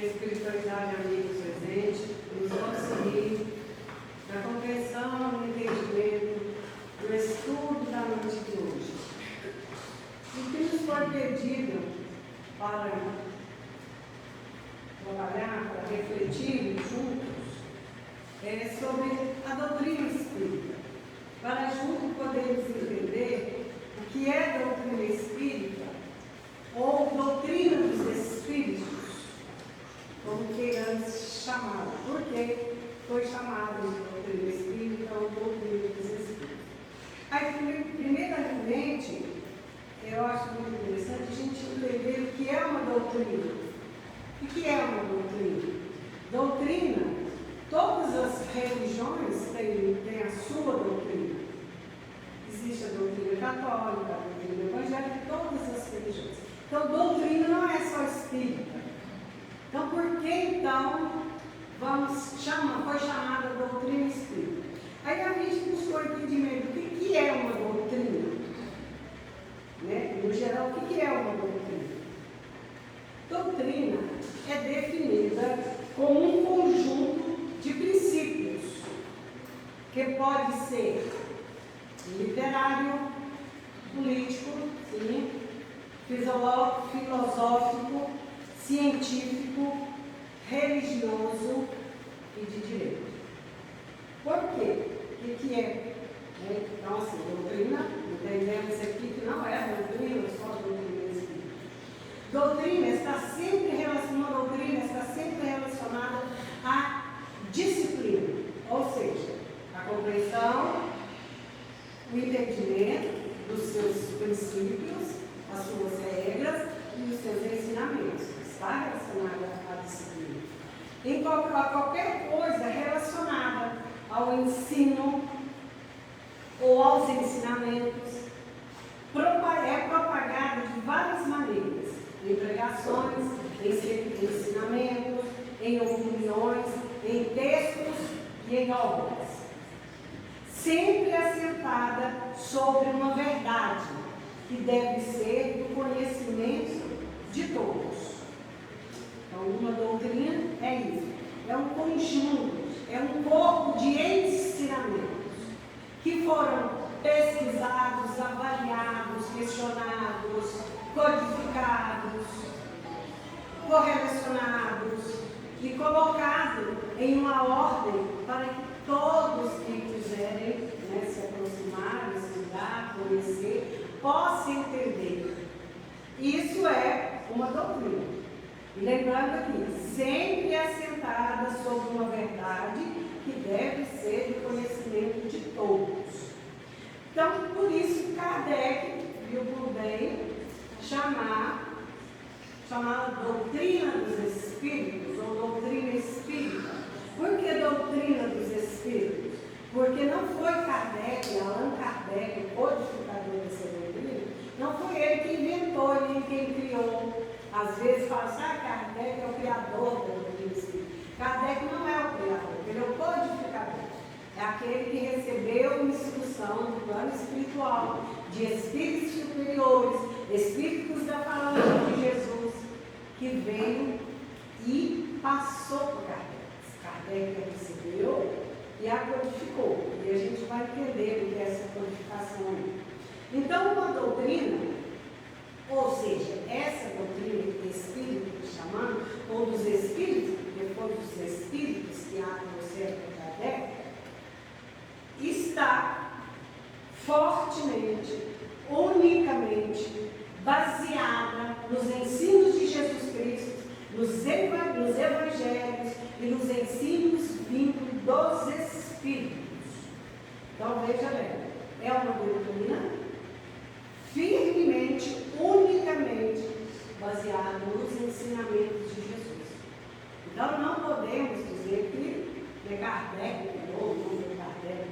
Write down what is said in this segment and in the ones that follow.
a espiritualidade amiga presente, nos auxilie na compreensão, no entendimento, no estudo da noite de hoje. O que nos foi pedido para trabalhar, para refletir juntos, é sobre a doutrina espírita, para juntos podermos entender o que é doutrina espírita, ou doutrina dos espíritos, como queiramos chamá-la, porque foi chamada de doutrina espírita ou doutrina dos espíritos. Aí, primeiramente, eu acho muito interessante a gente entender o que é uma doutrina. O que é uma doutrina? Doutrina, todas as religiões têm a sua doutrina. Existe a doutrina católica, a doutrina evangélica, todas as religiões. Então, doutrina não é só espírita. Então, por que então foi chamada doutrina espírita? Aí a gente buscou entendimento do que é uma doutrina. Né? No geral, o que é uma doutrina? Doutrina é definida como um conjunto de princípios que pode ser literário, político, sim, filosófico, científico, religioso e de direito. Por quê? O que é? Então, assim, doutrina, entendemos aqui que não é doutrina, só doutrina espírita. Doutrina está sempre relacionada à disciplina, ou seja, a compreensão, o entendimento dos seus princípios, as suas regras e os seus ensinamentos. Está relacionada à disciplina. Em qualquer coisa relacionada ao ensino ou aos ensinamentos, é propagada de várias maneiras, em pregações, em ensinamentos, em opiniões, em textos e em obras. Sempre assentada sobre uma verdade, que deve ser do conhecimento de todos. Então, uma doutrina é isso, é um conjunto, é um corpo de ensinamentos que foram pesquisados, avaliados, questionados, codificados, correlacionados e colocados em uma ordem para que todos que quiserem, né, se aproximar, estudar, conhecer, possam entender. Isso é uma doutrina. E lembrando aqui, sempre assentada sobre uma verdade que deve ser do conhecimento de todos. Então, por isso, Kardec viu por bem chamá-la doutrina dos espíritos, ou doutrina espírita. Por que doutrina dos espíritos? Porque não foi Kardec, Allan Kardec, o codificador dessa doutrina, não foi ele que inventou, nem quem criou. Às vezes fala assim, Kardec é o criador da doutrina espírita. Kardec não é o criador, ele é o codificador. É aquele que recebeu instrução do plano espiritual, de espíritos superiores, espíritos da falange de Jesus, que veio e passou por Kardec. Kardec recebeu e a codificou. E a gente vai entender o que é essa codificação aí. Então, uma doutrina, ou seja, essa doutrina espírita, chamando, ou dos espíritos, depois dos espíritos que há no século Kardec, está fortemente, unicamente baseada nos ensinos de Jesus Cristo, nos evangelhos e nos ensinos vindos dos Espíritos. Então veja bem, é uma doutrina firmemente, unicamente baseada nos ensinamentos de Jesus. Então não podemos dizer que Kardec criou o nome de Kardec.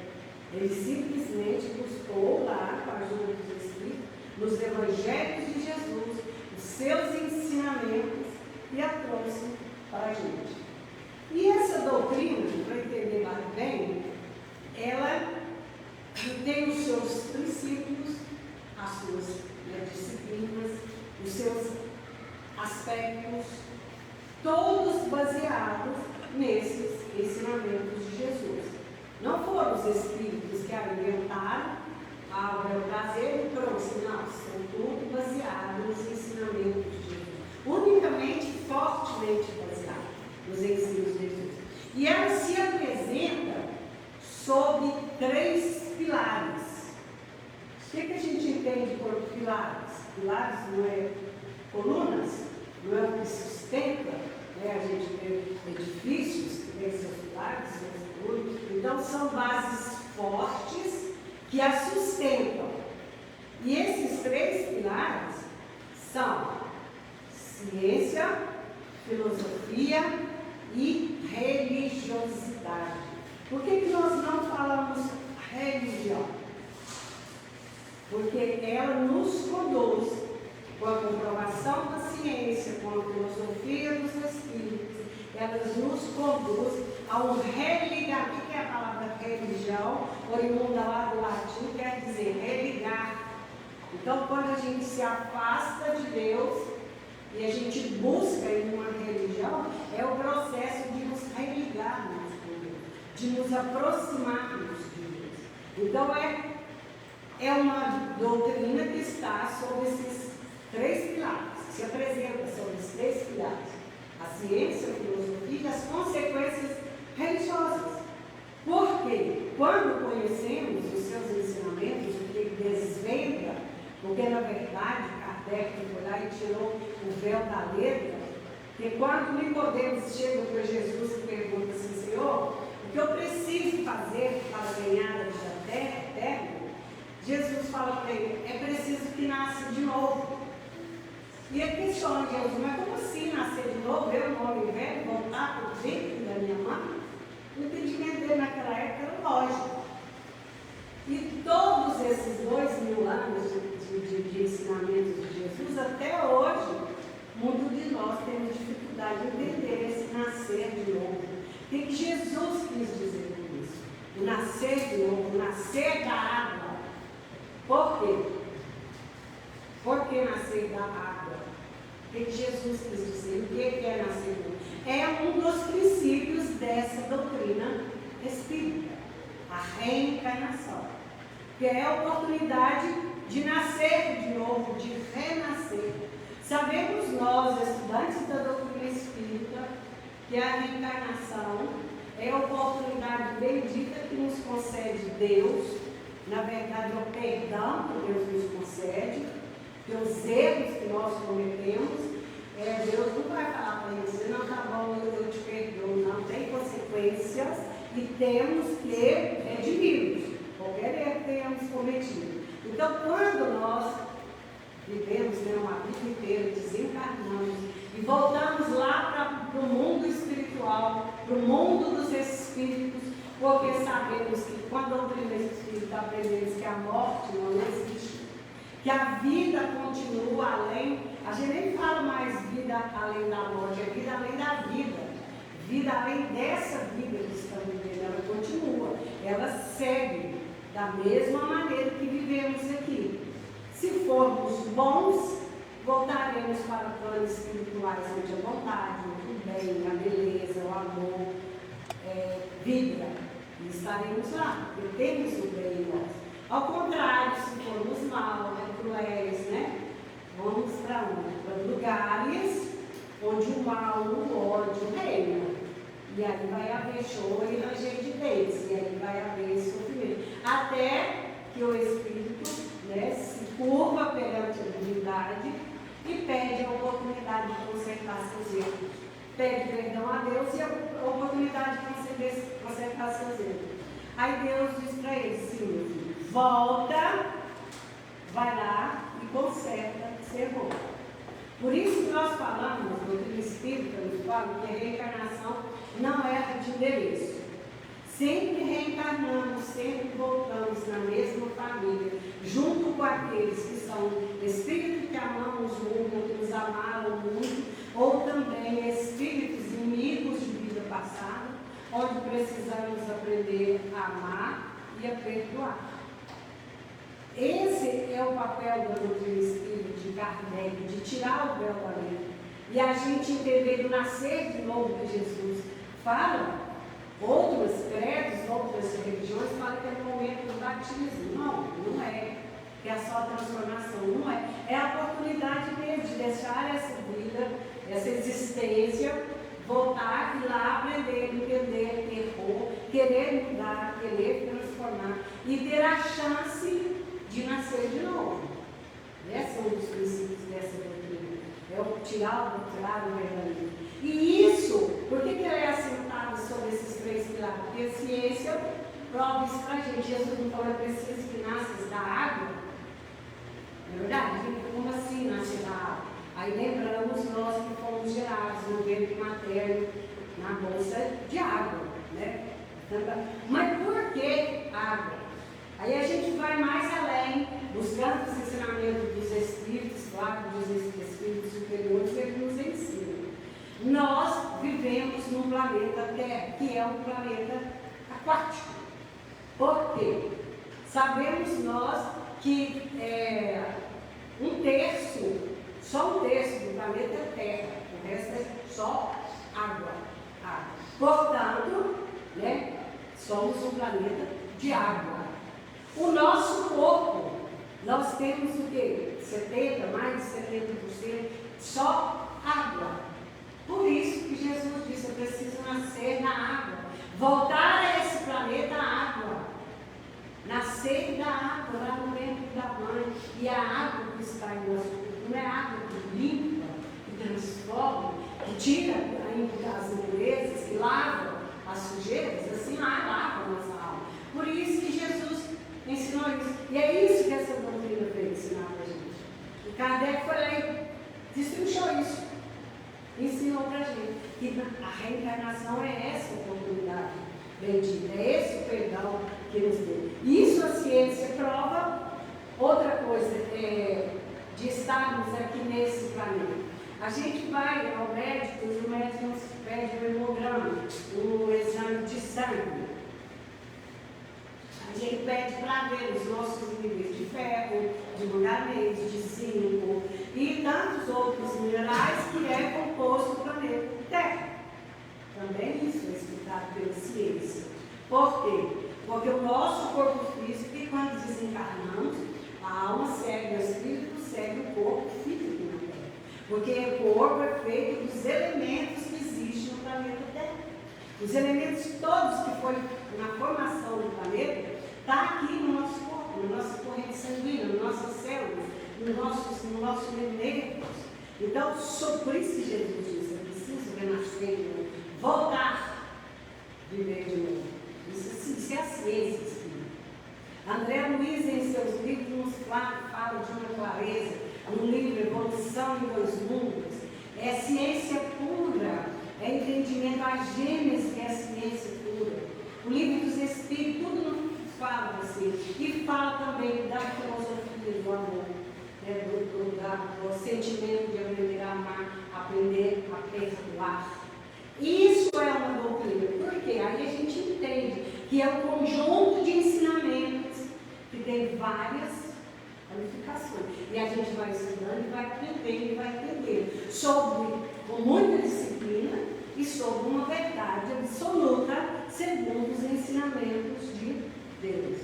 Ele simplesmente buscou lá, com a ajuda dos Espíritos, nos evangelhos de Jesus, os seus ensinamentos e a trouxe para a gente. E essa doutrina, para entender mais bem, ela tem os seus princípios, as suas disciplinas, os seus aspectos, todos baseados nesses ensinamentos de Jesus. Não foram os espíritos que inventaram ao bel prazer e trouxe, não, são tudo baseado nos ensinamentos de Jesus. Unicamente, fortemente baseado nos ensinos de Jesus. E ela se apresenta sob 3 pilares. O que a gente entende por pilares? Pilares não é colunas, não é o que sustenta, né? A gente tem edifícios que têm seus pilares, seus colunas. Então, são bases fortes que a sustentam. E esses 3 pilares são ciência, filosofia e religiosidade. Por que nós não falamos religião? Porque ela nos conduz com a comprovação da ciência, com a filosofia dos espíritos, ela nos conduz a um religar. O que é a palavra religião? Oriunda lá do latim, quer dizer religar. Então, quando a gente se afasta de Deus e a gente busca em uma religião, é o processo de nos religarmos com Deus, de nos aproximarmos de Deus. Então, é uma doutrina que está sobre esses 3 pilares, se apresenta sobre esses 3 pilares: a ciência, a filosofia e as consequências religiosas. Porque quando conhecemos os seus ensinamentos, o que ele desvenda, porque na verdade Kardec foi lá e tirou o véu da letra, que quando Nicodemos chega para Jesus e pergunta assim: Senhor, o que eu preciso fazer para ganhar a vida eterna? Jesus fala para ele: é preciso que nasça de novo. E ele questiona Jesus: mas como assim nascer de novo? Eu, um homem velho, voltar para o ventre da minha mãe? O entendimento dele naquela época era lógico. E todos esses 2000 anos de ensinamentos de Jesus, até hoje, muito de nós temos dificuldade de entender esse nascer de novo. O que Jesus quis dizer com isso? O nascer de novo, o nascer da água. Por quê? Por que nascer da água? O que Jesus quis dizer? O que é nascer de novo? É um dos princípios dessa doutrina espírita, a reencarnação, que é a oportunidade de nascer de novo, de renascer. Sabemos nós, estudantes da doutrina espírita, que a reencarnação é a oportunidade bendita que nos concede Deus. Na verdade, é o perdão que Deus nos concede pelos erros que nós cometemos. Deus não vai falar para você: não, tá bom, eu te perdoo. Não, tem consequências e temos que redimir qualquer erro que tenhamos cometido. Então, quando nós vivemos uma vida inteira, desencarnamos e voltamos lá para o mundo espiritual, para o mundo dos espíritos, porque sabemos que quando a doutrina espírita aprendemos que a morte não existe, que a vida continua além. A gente nem fala mais vida além da morte, é vida além da vida. Vida além dessa vida que estamos vivendo, ela continua, ela segue da mesma maneira que vivemos aqui. Se formos bons, voltaremos para planos espirituais onde a vontade, o bem, a beleza, o amor vibra. E estaremos lá, porque temos o bem em nós. Ao contrário, se formos mal, cruéis, vamos para onde? Para lugares onde o mal, o ódio reina. E aí vai haver choro e ranger de dentes, e aí vai haver sofrimento. Até que o espírito se curva perante a divindade e pede a oportunidade de consertar seus erros. Pede perdão a Deus e a oportunidade de consertar seus erros. Aí Deus diz para ele: sim, meu filho, volta, vai lá e conserta seu erro. Por isso que nós falamos, no doutrina espírita, nos fala que a reencarnação não é de endereço. Sempre reencarnamos, sempre voltamos na mesma família, junto com aqueles que são espíritos que amamos muito, que nos amaram muito, ou também espíritos inimigos de vida passada, onde precisamos aprender a amar e a perdoar. Esse é o papel da doutrina espírita de Kardec, de tirar o véu da lei. e a gente entender do nascer de novo que Jesus fala, outros credos, outras religiões falam que é o momento do batismo. Não, não é. Que é só a transformação, não é. É a oportunidade mesmo de deixar essa vida, essa existência, voltar e lá aprender, entender, querer mudar, querer transformar e ter a chance de nascer de novo. Esse é um dos princípios dessa doutrina. É o tirar o verdadeiro. E isso, por que ele é assentado sobre esses 3 pilares? Porque a ciência prova isso para a gente. Jesus não falou, é preciso que nasças da água. Não é verdade? Como assim nascer da água? Aí lembramos nós que fomos gerados no ventre materno, na bolsa de água, né? Mas por que água? Aí a gente vai mais além, buscando os ensinamentos dos espíritos, claro, dos espíritos superiores, que eles nos ensinam. Nós vivemos num planeta Terra, que é um planeta aquático. Por quê? Sabemos nós que só um terço do planeta é terra, o resto é só água. Portanto, né, somos um planeta de água. O nosso corpo, nós temos o quê? 70%, mais de 70% só água. Por isso que Jesus disse, eu preciso nascer na água, voltar a esse planeta água. Nascer da água, lá no ventre da mãe. E a água que está em nosso corpo não é água que limpa, que transforma, que tira as impurezas, que lava as sujeiras, assim lava a nossa alma. Por isso que Jesus ensinou isso. E é isso que essa doutrina veio ensinar para a gente. E Kardec foi lá e destrinchou isso. Ensinou para a gente que a reencarnação é essa oportunidade bendita, é esse o perdão que nos deu. Isso a ciência prova. Outra coisa de estarmos aqui nesse planeta. A gente vai ao médico e o médico nos pede um hemograma, um exame de sangue. A gente pede para ver os nossos níveis de ferro, de manganês, de zinco e tantos outros minerais que é composto o planeta Terra. Também isso é explicado pela ciência. Por quê? Porque o nosso corpo físico, e quando desencarnamos, a alma segue o espírito, segue o corpo físico na Terra. Porque o corpo é feito dos elementos que existem no planeta Terra. Os elementos todos que foram na formação do planeta, está aqui no nosso corpo, na nossa corrente sanguínea, nas nossas células, nos nossos nervos. Então, por isso que Jesus disse, eu preciso renascer de novo, voltar, viver de novo. Isso é a ciência, sim. André Luiz, em seus livros, nos fala de uma clareza, um livro, Evolução em Dois Mundos, é ciência pura, é entendimento, a gênese que é a ciência pura. O livro dos Espíritos, tudo fala assim, e fala também da filosofia do amor, né, do sentimento de aprender a amar, aprender a perdoar. Isso é uma doutrina, porque aí a gente entende que é um conjunto de ensinamentos que tem várias ramificações. E a gente vai estudando e vai aprendendo e vai entendendo com muita disciplina e sobre uma verdade absoluta segundo os ensinamentos de Deus,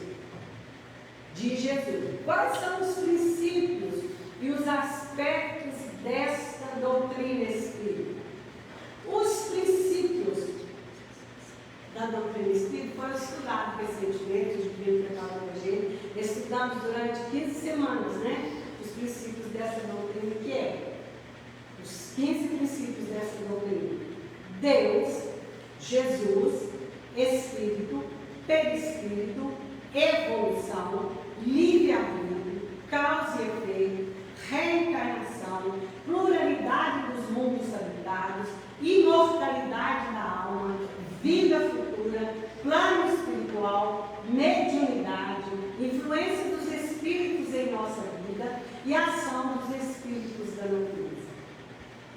de Jesus. Quais são os princípios e os aspectos desta doutrina espírita? Os princípios da doutrina espírita foram estudados recentemente, de biblioteca, estudamos durante 15 semanas, né? Os princípios dessa doutrina, que é os 15 princípios dessa doutrina: Deus, Jesus, Espírito, perispírito, evolução, livre-arbítrio, causa e efeito, reencarnação, pluralidade dos mundos habitados, imortalidade da alma, vida futura, plano espiritual, mediunidade, influência dos espíritos em nossa vida e ação dos espíritos da natureza.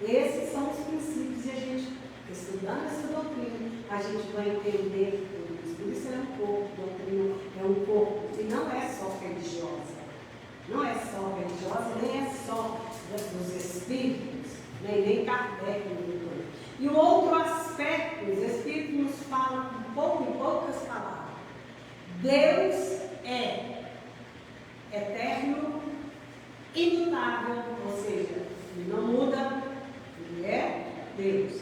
Esses são os princípios e a gente, estudando essa doutrina, a gente vai entender tudo isso. Por isso é um corpo, doutrina é um corpo, e não é só religiosa. Não é só religiosa, nem é só dos espíritos. né? Nem Kardec inventou. E o outro aspecto, os Espíritos nos falam em poucas palavras. Deus é eterno, imutável, ou seja, ele não muda, ele é Deus.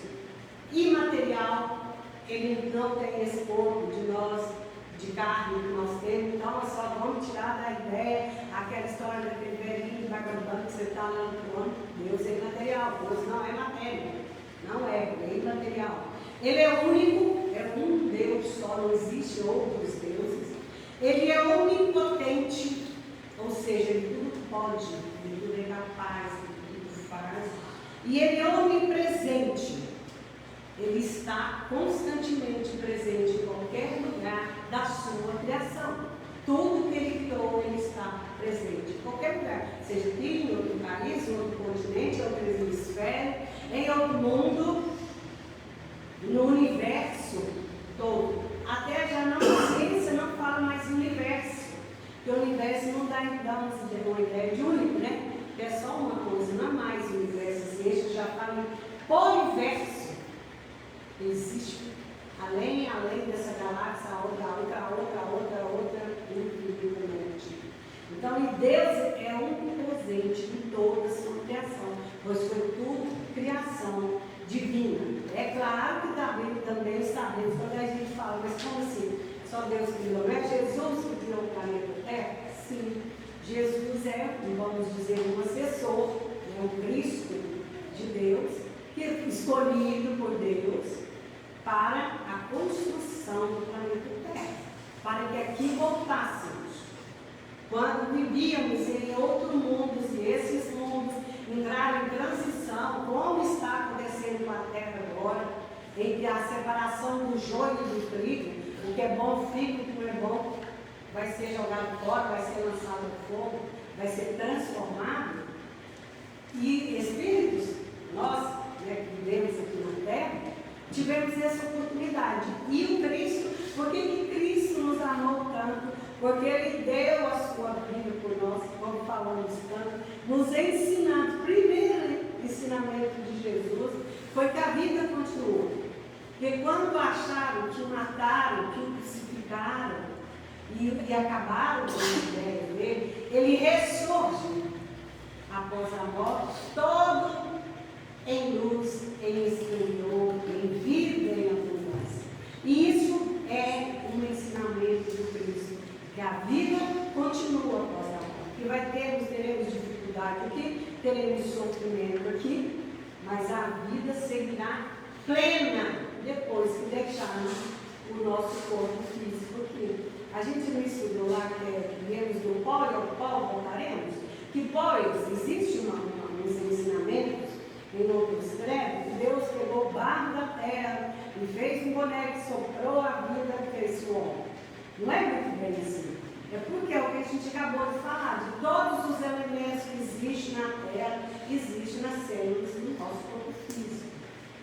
Imaterial, ele não tem esse corpo de nós, de carne que nós temos, então nós só vamos tirar da ideia aquela história daquele velhinho vagabundo que você está lá no trono. Deus é imaterial, Deus não é matéria, não é, é imaterial. Ele é único, é um Deus só, não existe outros deuses. Ele é onipotente, ou seja, ele tudo pode, ele tudo é capaz, ele tudo faz. E ele é onipresente, ele está constantemente presente em qualquer lugar da sua criação. Tudo que ele criou, ele está presente em qualquer lugar, seja aqui em outro país, em outro continente, em outro hemisfério, em outro mundo, no universo todo. Até já não, a ciência não fala mais em universo, porque o universo não dá uma ideia de único, né? É só uma coisa, não é mais o universo. A ciência já fala em poliverso. Existe além dessa galáxia, outra, infinitamente. Então, e Deus é onipresente em toda a sua criação, pois foi tudo criação divina. É claro que também sabemos, quando a gente fala, mas como assim? Só Deus criou, não é Jesus que criou o planeta Terra? Sim, Jesus é, vamos dizer, um assessor, é um Cristo de Deus, que é escolhido por Deus para a construção do planeta Terra, para que aqui voltássemos. Quando vivíamos em outros mundos, e esses mundos entraram em transição, como está acontecendo com a Terra agora, entre a separação do joio e do trigo, o que é bom fica, o que não é bom vai ser jogado fora, vai ser lançado ao fogo, vai ser transformado. E espíritos, nós, né, que vivemos aqui na Terra, tivemos essa oportunidade. E o Cristo, por que Cristo nos amou tanto? Porque Ele deu a sua vida por nós, como falamos tanto, nos ensinando. O primeiro ensinamento de Jesus foi que a vida continuou. Porque quando acharam que o mataram, que o crucificaram e acabaram com a ideia dele, ele ressurge após a morte, todo em luz, em esplendor, em vida e em abundância. E isso é um ensinamento do Cristo, que a vida continua após a morte. Que teremos dificuldade aqui, teremos sofrimento aqui, mas a vida seguirá plena depois que deixarmos o nosso corpo físico aqui. A gente não estudou lá que viemos do pó e ao pó voltaremos? Que pois existe uns ensinamentos em outros credos, Deus pegou o barro da terra e fez um boneco, soprou a vida e fez o homem. Não é muito bem assim. É porque é o que a gente acabou de falar, de todos os elementos que existem na terra, existem nas células do nosso corpo físico.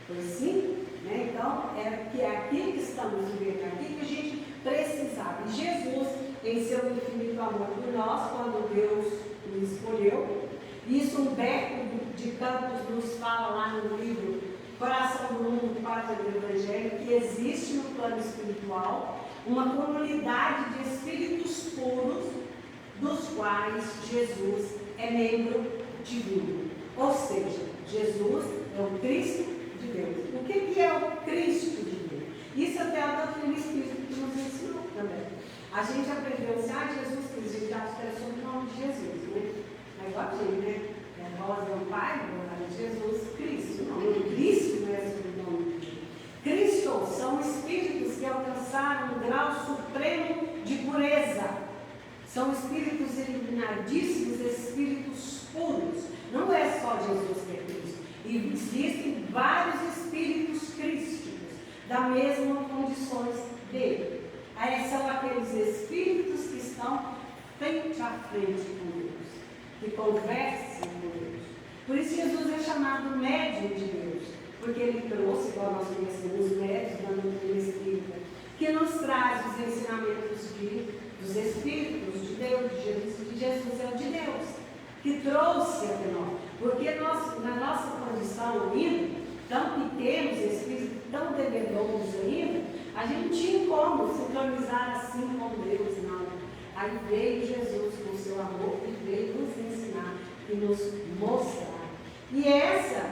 Foi assim? Né? Então, é aqui que estamos vivendo, aqui que a gente precisava. E Jesus, em seu infinito amor por nós, quando Deus nos escolheu, isso Humberto de Campos nos fala lá no livro Coração do Mundo, Pátria do Evangelho, que existe no plano espiritual uma comunidade de espíritos puros, dos quais Jesus é membro divino. Ou seja, Jesus é o Cristo de Deus. O que é o Cristo de Deus? Isso até a doutrina espírita que nos ensinou também. A gente aprendeu assim, Jesus Cristo, a gente já expressou o nome de Jesus, né? É igual a gente, né? Rosa é o Pai, Jesus Cristo. Não, Cristo não é o nome dele. Cristo são espíritos que alcançaram um grau supremo de pureza. São espíritos iluminadíssimos, espíritos puros. Não é só Jesus que é Cristo. E existem vários espíritos crísticos, da mesma condições dele. Aí são aqueles espíritos que estão frente a frente com Deus, que conversam com Deus. Por isso Jesus é chamado médium de Deus, porque ele trouxe, igual nós conhecemos, os médios da doutrina espírita, que nos traz os ensinamentos dos Espíritos de Deus, de Jesus é o de Deus, que trouxe até nós. Porque nós, na nossa condição ainda, tão pequenos, espíritos tão devedores ainda, a gente não tinha como sincronizar assim com Deus, não. Aí veio Jesus com o seu amor e veio nos ensinar e nos mostrar. E essa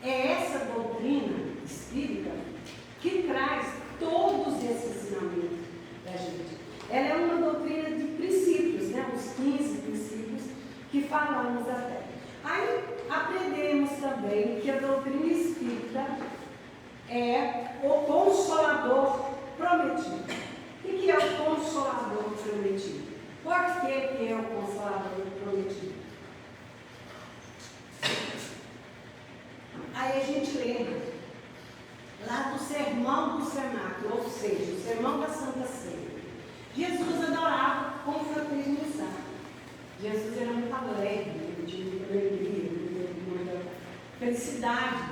é essa doutrina espírita que traz todos esses ensinamentos da gente. Ela é uma doutrina de princípios, né? Os 15 princípios que falamos até. Aí aprendemos também que a doutrina espírita é o Consolador prometido. O que é o Consolador prometido? Por que é o Consolador prometido? Aí a gente lembra lá do Sermão do Cenáculo, ou seja, o Sermão da Santa Ceia. Jesus adorava confraternizar. Jesus era muito alegre, ele tinha muita alegria, muita felicidade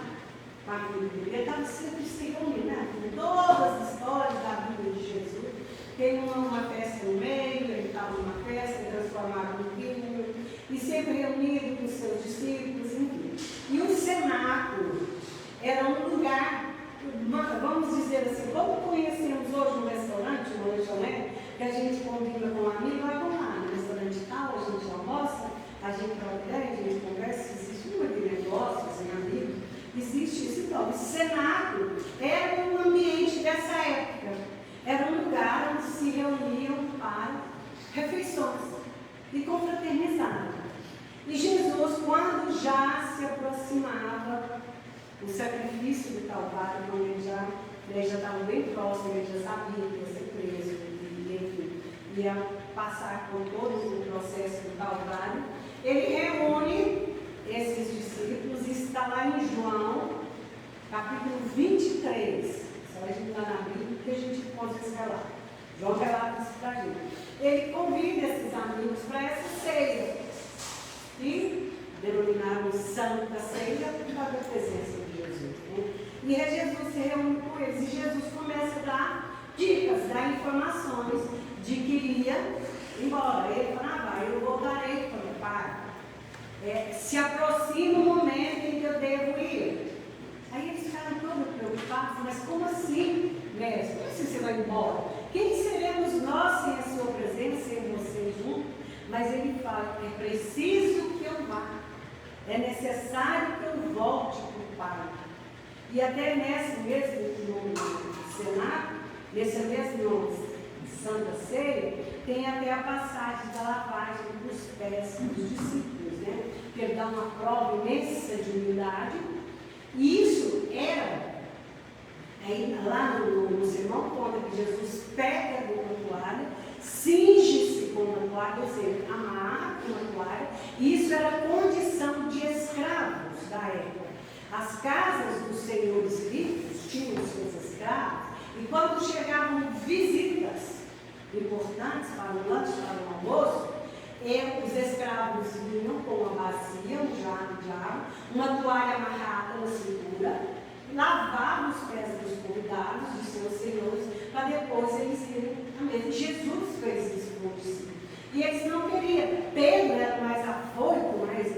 com a vida dele. Ele estava sempre se reunindo, né? Com todas as histórias da vida de Jesus. Tem uma festa no meio, ele estava numa festa, transformado no vinho, e sempre reunido com seus discípulos, enfim. E o cenáculo era um lugar, vamos dizer assim, como conhecemos hoje um restaurante, uma lanchonete, que a gente convida com um amigo, vai lá no restaurante tal, a gente almoça, a gente troca ideia, a gente conversa, existe muito negócio, assim, amigo, existe isso. Então, o cenáculo era um ambiente dessa época, era um lugar onde se reuniam para refeições e confraternizavam. E Jesus, quando já se aproximava o sacrifício do Calvário, quando ele já estava bem próximo, ele já sabia que ia ser preso, e enfim, ia passar por todo o processo do Calvário, ele reúne esses discípulos, e está lá em João, capítulo 23. Só a gente está na Bíblia, que a gente pode escalar. João relata isso para a gente. Ele convida esses amigos para essa ceia, e denominaram Santa Ceia por causa da presença de Jesus. Né? E Jesus se reúne com eles, e Jesus começa a dar dicas, dar informações de que iria embora. Ele fala, vai, eu voltarei para o meu Pai. Se aproxima o momento em que eu devo ir. Aí eles ficaram todos preocupados, mas como assim, mestre? Como assim você vai embora? Quem seremos nós sem a sua presença, sem você junto? Mas ele fala, é preciso que eu vá, é necessário que eu volte para o Pai. E até nesse mesmo cenário, nesse mesmo Santa Ceia, tem até a passagem da lavagem dos pés dos discípulos, né? Que ele dá uma prova imensa de humildade. E isso era, aí lá no sermão conta que Jesus pega uma toalha, cinge-se com uma toalha, ou seja, amarra com uma toalha, e isso era condição de escravos da época. As casas dos senhores ricos tinham seus escravos, e quando chegavam visitas importantes para o lanche, para o almoço, os escravos vinham com uma bacia, um jarro de água, uma toalha amarrada na cintura, lavavam os pés dos convidados, dos seus senhores, para depois eles irem à mesa. Jesus fez isso com os discípulos. E eles não queriam. Pedro era mais afoito, mais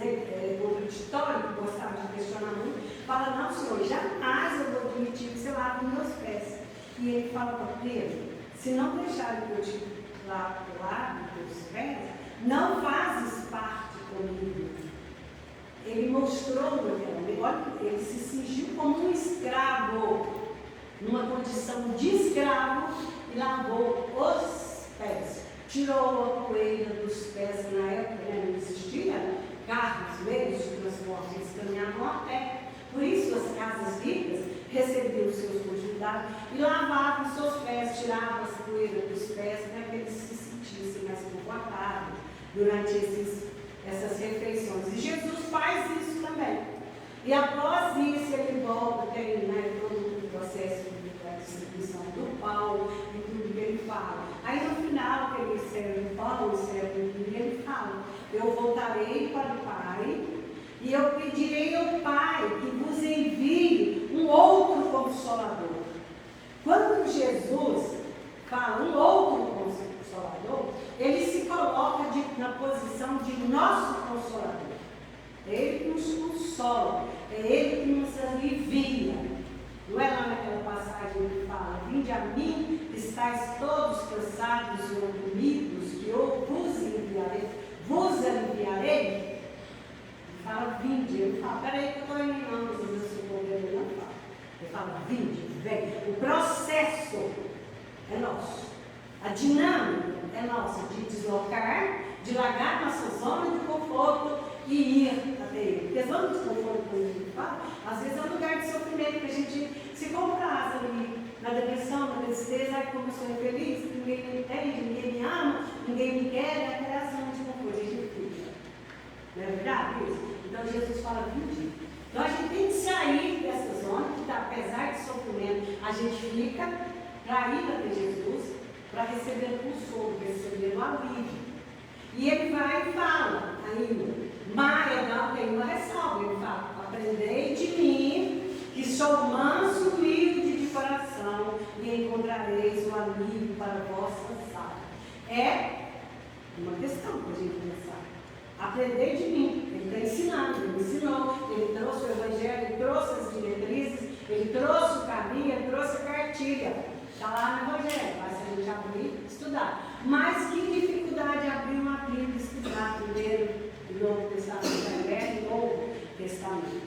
contraditório, que gostava de questionar muito. Fala, não, Senhor, jamais eu vou permitir que você lave meus pés. E ele fala para Pedro, se não deixarem que eu te lave teus pés, não fazes parte comigo. Ele mostrou olha, ele se cingiu como um escravo, numa condição de escravo, e lavou os pés. Tirou a poeira dos pés, que na época não existia carros, meios de transporte, eles caminhavam a pé. Por isso as casas ricas recebiam os seus convidados e lavavam os seus pés, tiravam as poeiras dos pés, para que eles se sentissem mais confortáveis durante essas refeições. E Jesus faz isso também. E após isso ele volta, tem todo o processo da distribuição do pão e tudo que ele fala. Aí no final, que ele serve o pão, serve o vinho, ele fala, eu voltarei para o Pai e eu pedirei ao Pai que vos envie um outro Consolador. Quando Jesus fala um outro Consolador, ele se coloca na posição de nosso Consolador. é Ele que nos consola, é Ele que nos alivia. Não é lá naquela passagem que fala: vinde a mim, estáis todos cansados e oprimidos, que eu vos aliviarei. Ele fala: vinde. Ele fala: peraí que eu estou eliminando os meus poderes. Ele não fala. Ele fala: vinde, vem. O processo é nosso. A dinâmica é nossa de deslocar, de largar nossa zona de conforto e ir até Ele. Porque a zona de conforto, quando a gente fala, às vezes é um lugar de sofrimento que a gente se compraz ali, na depressão, na tristeza. Ai, como eu sou infeliz, ninguém me entende, ninguém me ama, ninguém me quer, é até a zona de conforto, a gente fica. Não é verdade isso? Então Jesus fala: vinde. Então a gente tem que sair dessa zona, que tá, apesar de sofrimento, a gente fica para ir até Jesus, para receber o consolo, receber o alívio. E ele vai e fala ainda, mas não tem uma ressalva, ele fala: aprendei de mim, que sou manso e humilde de coração, e encontrareis o alívio para vossas almas. É uma questão para a gente pensar. Aprendei de mim. Ele está ensinando, ele ensinou, ele trouxe o Evangelho, ele trouxe as diretrizes, ele trouxe o caminho, ele trouxe a cartilha. Está lá no Evangelho, basta a gente abrir e estudar. Mas que dificuldade abrir uma Bíblia e estudar primeiro o Novo Testamento, Velho e Novo Testamento.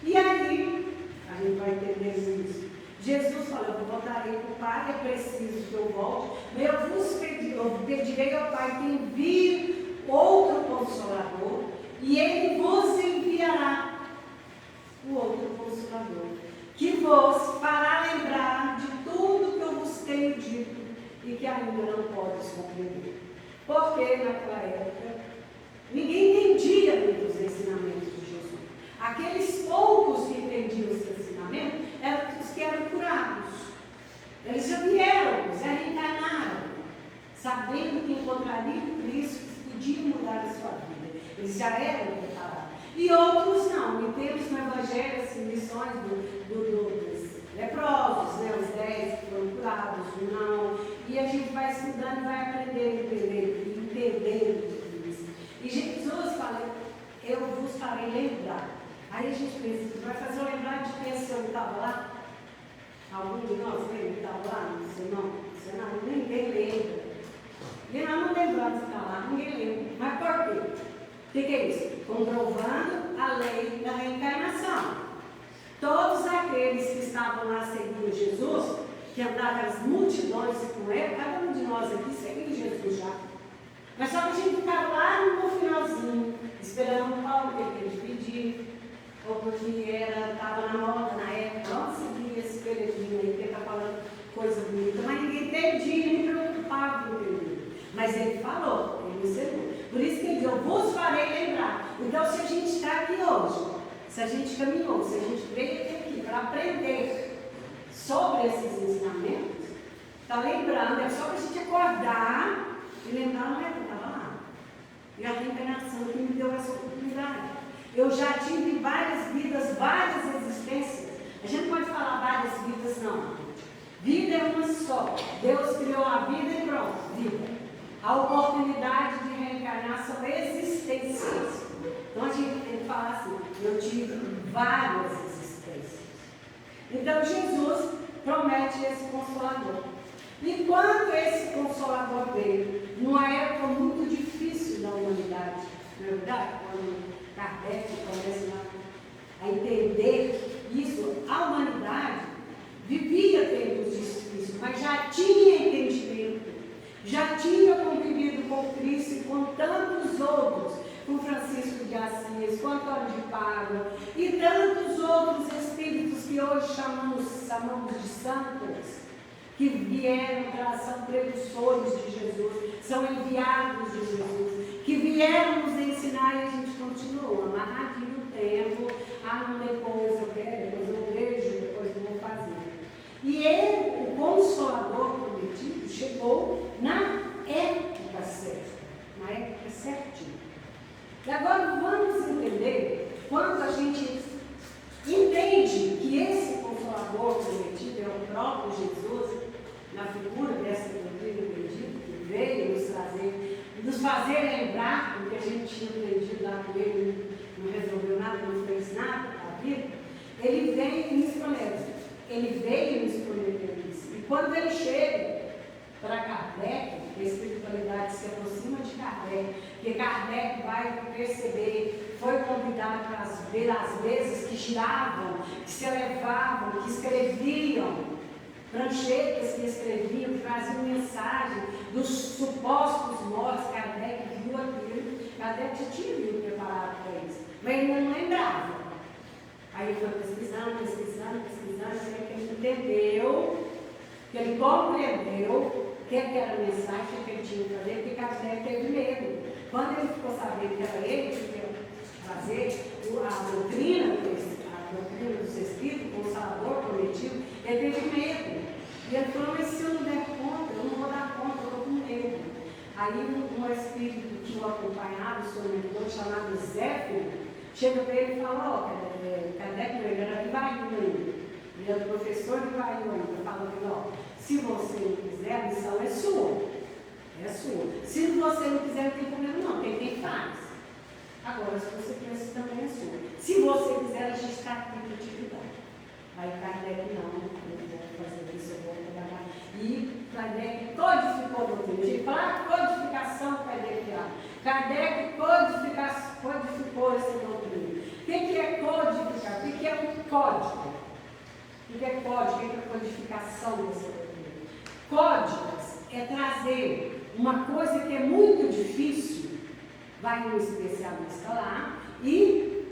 E aí, a gente vai entender isso. Jesus falou: eu voltarei para o Pai, é preciso que eu volte, eu pedirei ao Pai que envie outro Consolador, e Ele vos enviará o outro Consolador, que vos fará lembrar de tudo que eu vos tenho dito e que ainda não podes compreender. Porque naquela época ninguém entendia muito os ensinamentos de Jesus. Aqueles poucos que entendiam os ensinamentos eram os que eram curados. Eles já vieram, já reencarnaram, sabendo que encontrariam Cristo, podiam mudar a sua vida. Eles já eram preparados. E outros não. E temos no Evangelho assim, lições dos leprosos, né? Os 10 que foram curados, não. E a gente vai estudando e vai aprendendo, entendendo isso. E Jesus fala: eu vos farei lembrar. Aí a gente pensa: vai fazer eu lembrar de quem eu estava lá? Algum de nós estava lá? Não sei não. Ninguém lembra. E nós não lembramos de estar lá, ninguém lembra. Mas por quê? O que é isso? Comprovando a lei da reencarnação. Todos aqueles que estavam lá seguindo Jesus, que andavam as multidões com ele, cada um de nós aqui seguindo Jesus já. Mas só que a gente ficava lá no finalzinho, esperando o Paulo que ele pediu, ou porque estava na moda na época, vamos seguir esse peregrino aí, que está falando coisa bonita, mas ninguém entendia, nem preocupava com ele. Mas ele falou, ele ensinou. Por isso que ele diz: eu vos farei lembrar. Então, se a gente está aqui hoje, se a gente caminhou, se a gente veio aqui para aprender sobre esses ensinamentos, está lembrando, é só para a gente acordar e lembrar: não é que eu estava lá. E a reencarnação que me deu essa oportunidade. Eu já tive várias vidas, várias existências. A gente pode falar várias vidas, não. Vida é uma só. Deus criou a vida e pronto, vida. A oportunidade de reencarnar são existências. Então a gente tem que falar assim: eu tive várias existências. Então Jesus promete esse Consolador. E quando esse Consolador veio, numa época muito difícil da humanidade, não é verdade? Quando Kardec começa a entender isso, a humanidade vivia tempos difíceis, mas já tinha entendimento, já tinha convivido com Cristo e com tantos outros, com Francisco de Assis, com Antônio de Pádua e tantos outros espíritos que hoje chamamos de santos, que vieram, são precursores de Jesus, são enviados de Jesus, que vieram nos ensinar, e a gente continua amarradinho no tempo. Não, depois eu quero, depois eu vejo, depois eu vou fazer. E ele, o Consolador prometido, chegou na época certa, na época certinha. E agora vamos entender, quando a gente entende que esse Consolador prometido é o próprio Jesus, na figura dessa doutrina bendita, que veio nos fazer lembrar do que a gente tinha aprendido lá com ele não resolveu nada, não fez nada na vida, ele vem e me escolheu. Ele veio me escolher por isso. E quando ele chega para Kardec, a espiritualidade se aproxima de Kardec, porque Kardec vai perceber, foi convidado para ver as mesas que giravam, que se elevavam, que escreviam, pranchetas que escreviam, que traziam mensagem dos supostos mortos. Kardec viu aquilo, Kardec já tinha vindo preparado para isso, mas ele não lembrava. Aí ele foi pesquisando, até que ele entendeu, que ele compreendeu o que era a mensagem que ele tinha que fazer, porque Kardec teve medo. Quando ele ficou sabendo que era ele que ia fazer a doutrina dos Espíritos, o Consolador prometido, ele teve medo. E ele falou, mas se eu não der conta, eu não vou dar conta, eu estou com medo. Aí um espírito que o acompanhava, o senhor mentor, chamado Zéfiro, chega para ele e fala, Kardec, ele era de Bahia, ele era professor de Bahia, fala para ele, se você não quiser, a missão é sua. É sua. Se você não quiser, não tem problema não, tem quem faz. Agora, se você quiser, também é sua. Se você quiser, a gente está aqui para te ajudar. Aí Kardec, não quiser fazer isso, eu vou trabalhar. E Kardec codificou a doutrina. A gente fala codificação Kardeciana. Kardec codificou essa doutrina. O que é codificar? O que é um código? O que é código? O que é a codificação dessa doutrina? Códigos é trazer uma coisa que é muito difícil, vai um especialista lá e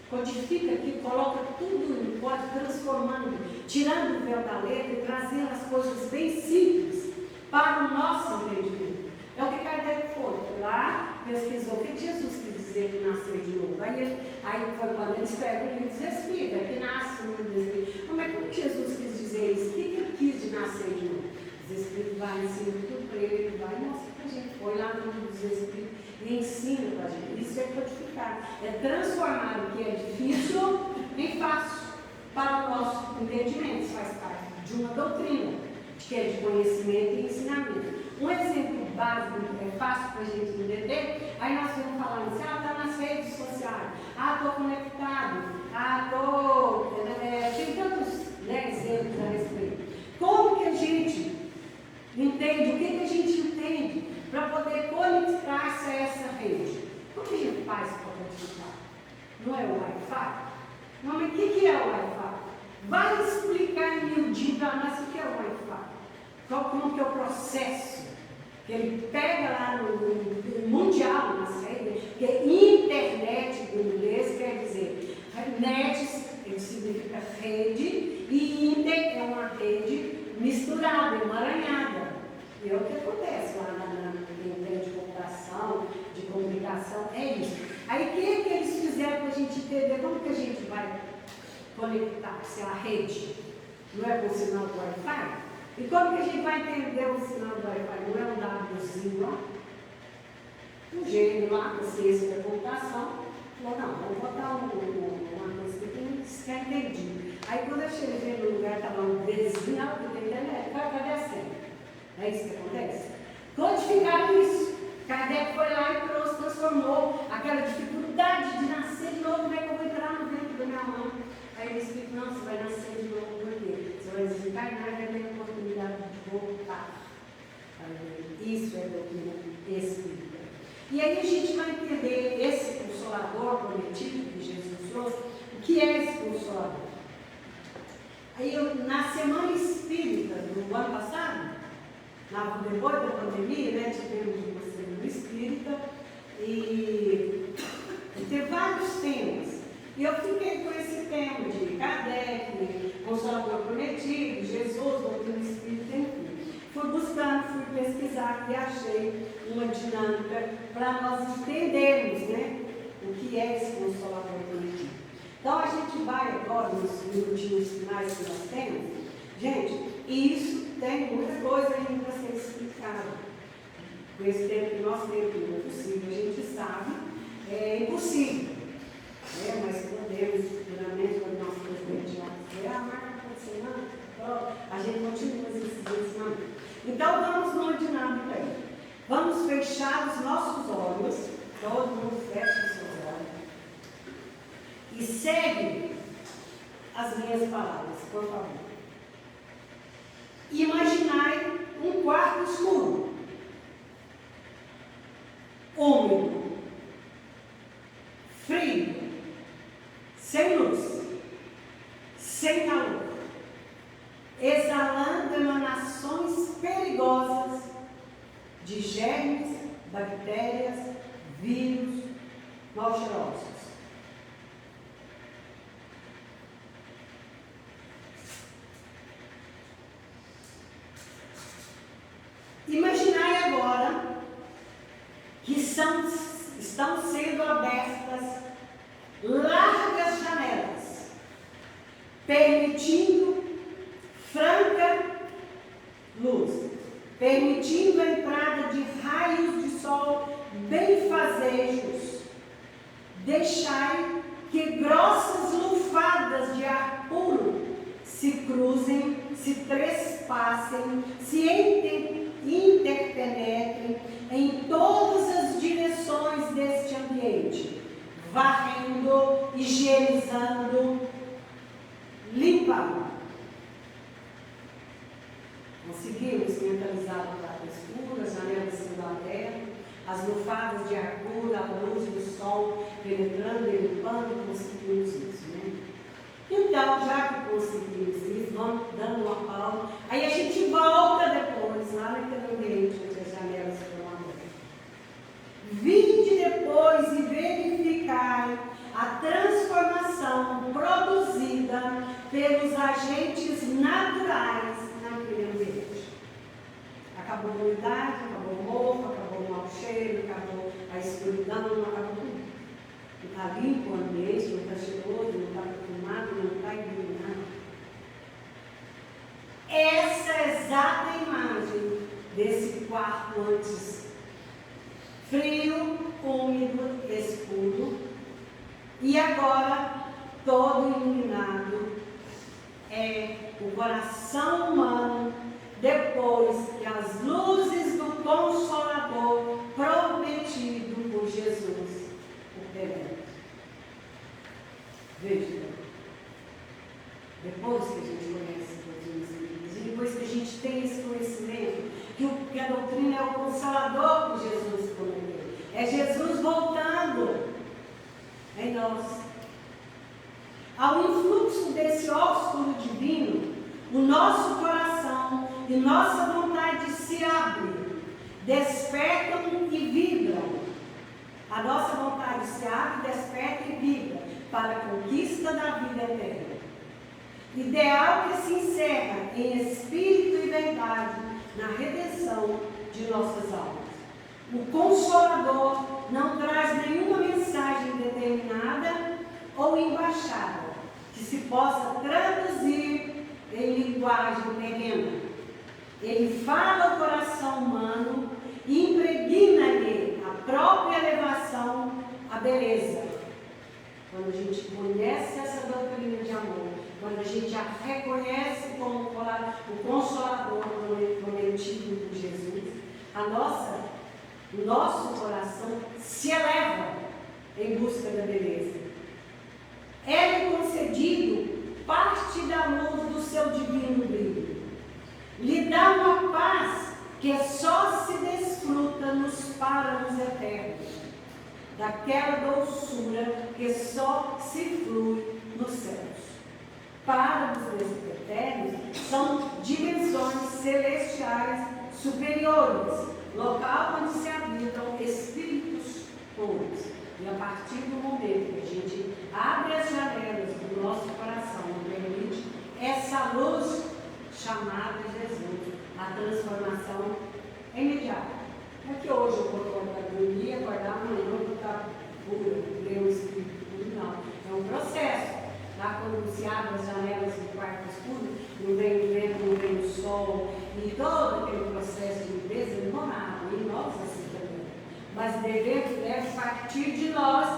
codifica aqui, coloca tudo no código, transformando, tirando o véu da letra e trazendo as coisas bem simples para o nosso entendimento. É o que Kardec foi lá, pesquisou o que Jesus quis dizer que nasceu de novo. Aí foi quando ele escreve o livro dos Espíritos, que nasce no livro dos Espíritos. Como é que Jesus quis dizer isso? O que ele quis de nascer de novo? Os Espíritos vão ensinar tudo para ele, vai mostrar para a gente. Foi lá no livro dos Espíritos e ensina para a gente. Isso é codificar, é transformar o que é difícil em fácil para o nosso entendimento. Isso faz parte de uma doutrina, que é de conhecimento e ensinamento. Um exemplo básico, é fácil para a gente entender, aí nós vamos falando assim, está nas redes sociais, estou conectado, tem tantos exemplos a respeito. Como que a gente entende, o que a gente entende para poder conectar-se a essa rede? Como que a gente faz para conectar? Não é o Wi-Fi? Não, mas o que é o Wi-Fi? Vai explicar em miudinho para nós o que é o Wi-Fi. Como que é o processo que ele pega lá no mundial, na série, que é internet em inglês, quer dizer, net significa rede, e inter é uma rede misturada, emaranhada. E é o que acontece lá na rede de computação, de comunicação, é isso. Aí o que eles fizeram para a gente entender como que a gente vai conectar-se à rede? Não é com o sinal do Wi-Fi? E como que a gente vai entender o sinal do Wi-Fi? Não é um Wzinho lá? Um gênio lá, a ciência da computação, falou, não, vamos botar uma coisa que tem que entendi. Aí quando eu cheguei no lugar, estava um Dzinho, porque tem internet, cadê a senha? É isso que acontece? Codificaram isso. Kardec foi lá e trouxe, transformou aquela dificuldade de nascer de novo, como é que eu vou entrar no ventre da minha mãe? Aí ele explica, não, você vai nascer de novo, por quê? Você vai desencarnar e vai ter a oportunidade de voltar. Isso é doutrina espírita. E aí a gente vai entender esse Consolador prometido que Jesus trouxe, o que é esse Consolador? Aí na Semana Espírita do ano passado, depois da pandemia, tivemos uma Semana Espírita e teve vários temas. E eu fiquei com esse tema de Kardec, Consolador prometido, Jesus, doutrina espírita, enfim. Fui buscando, fui pesquisar e achei uma dinâmica para nós entendermos o que é esse Consolador prometido. Então a gente vai agora, nos minutinhos finais que nós temos, gente, isso tem muita coisa ainda para ser explicada. Com esse tempo que nós temos, não é possível, a gente sabe, é impossível. Mas podemos, finalmente, quando nós presidente lá dizer, marca por semana, a gente continua esses ensinamentos. Então vamos numa dinâmica aí. Vamos fechar os nossos olhos, todo mundo fecha os seus olhos. E segue as minhas palavras, por favor. Imaginai um quarto escuro, úmido, frio, sem luz, sem calor, exalando emanações perigosas de germes, bactérias, vírus, mal cheirosos. Imaginai agora que estão sendo abertas largas janelas, permitindo franca luz, permitindo a entrada de raios de sol benfazejos. Deixai que grossas lufadas de ar puro se cruzem, se trespassem, se interpenetrem em todas as direções deste ambiente, varrendo, higienizando, limpando. Conseguimos mentalizar o quarto escuro, as janelas sendo abertas, as lufadas de ar puro, a luz do sol penetrando e limpando, conseguimos isso, né? Então, já que conseguimos isso, vamos dando uma pausa. Aí a gente volta depois, lá naquele ambiente onde as janelas foram abertas. Vinde depois e verificai a transformação produzida pelos agentes naturais naquele ambiente. Acabou a umidade, acabou o mofo, acabou o mau cheiro, acabou a escuridão, acabou tudo. Não está limpo o ambiente, não está cheiroso, não está perfumado, não está iluminado. Essa é a exata imagem desse quarto antes. Frio, úmido, escuro. E agora, todo iluminado. É o coração humano, depois que as luzes do Consolador prometido por Jesus o perante. Veja, depois que a gente conhece todos os livros, e depois que a gente tem esse conhecimento, que a doutrina é o Consolador que Jesus prometeu, é Jesus voltando em nós. Ao influxo desse ósculo divino, o nosso coração e nossa vontade se abrem, despertam e vibram. A nossa vontade se abre, desperta e vibra para a conquista da vida eterna. Ideal que se encerra em espírito e verdade na redenção de nossas almas. O Consolador não traz nenhuma mensagem determinada ou embaixada que se possa traduzir em linguagem terrena. Ele fala ao coração humano e impregna-lhe a própria elevação, a beleza. Quando a gente conhece essa doutrina de amor, quando a gente a reconhece como o Consolador prometido por Jesus, o nosso coração se eleva em busca da beleza. É-lhe concedido parte da luz do seu divino brilho. Lhe dá uma paz que só se desfruta nos páramos eternos, daquela doçura que só se flui nos céus. Páramos eternos são dimensões celestiais superiores, local onde se habitam espíritos puros. E a partir do momento que a gente abre as janelas do nosso coração e permite essa luz chamada Jesus, a transformação é imediata. Não é que hoje eu vou dormir, acordar, amanhã eu vou estar pura, ter um espírito puro, não. É um processo. Lá quando se abre as janelas do quarto escuro, não vem o vento, não vem o sol, e todo aquele processo de limpeza é demorado, e nós assim também. Mas deve partir de nós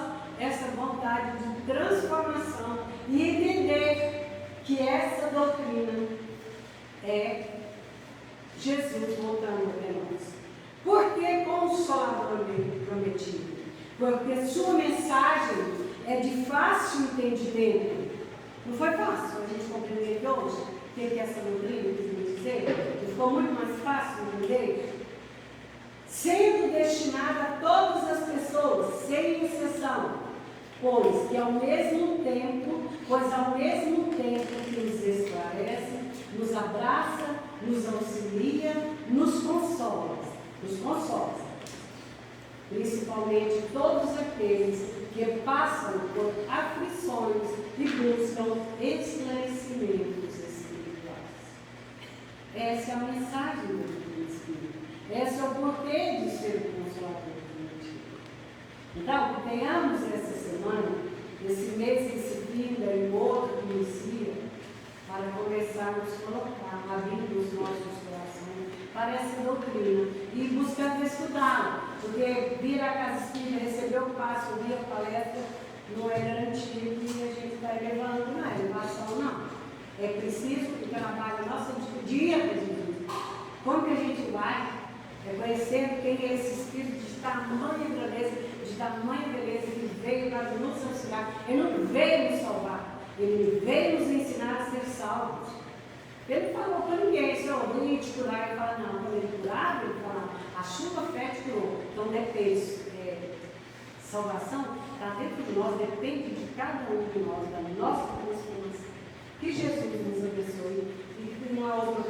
essa vontade de transformação e entender que essa doutrina é Jesus voltando até nós. Por que Consolador prometido? Porque sua mensagem é de fácil entendimento. Não foi fácil a gente compreender de hoje o que é essa doutrina quis me dizer? E ficou muito mais fácil entender. Sendo destinada a todas as pessoas, sem exceção, pois ao mesmo tempo que nos esclarece, nos abraça, nos auxilia, nos consola, principalmente todos aqueles que passam por aflições e buscam esclarecimentos espirituais. Essa é a mensagem do Espírito. Esse é o porquê de ser o Consolador definitivo. Então, que tenhamos essa semana, esse mês que se finda e o outro que inicia, para começarmos a colocar a Bíblia nos nossos corações para essa doutrina e buscando estudá-la. Porque vir à casa espírita, receber o passo, ouvir a palestra, não é garantido e a gente vai levando, não é elevação, não. É preciso que o trabalho nosso dia para Jesus. Como que a gente vai? Reconhecendo quem é esse Espírito de tamanha grandeza, de tamanha beleza, que veio para nos auxiliar. Ele não veio nos salvar, ele veio nos ensinar a ser salvos. Ele falou para ninguém, Senhor, eu ia te curar. Ele fala, não, quando ele curava, ele fala, a sua fé te curou. Então depende, salvação está dentro de nós, depende de cada um de nós, da nossa transformação. Que Jesus nos abençoe e que uma outra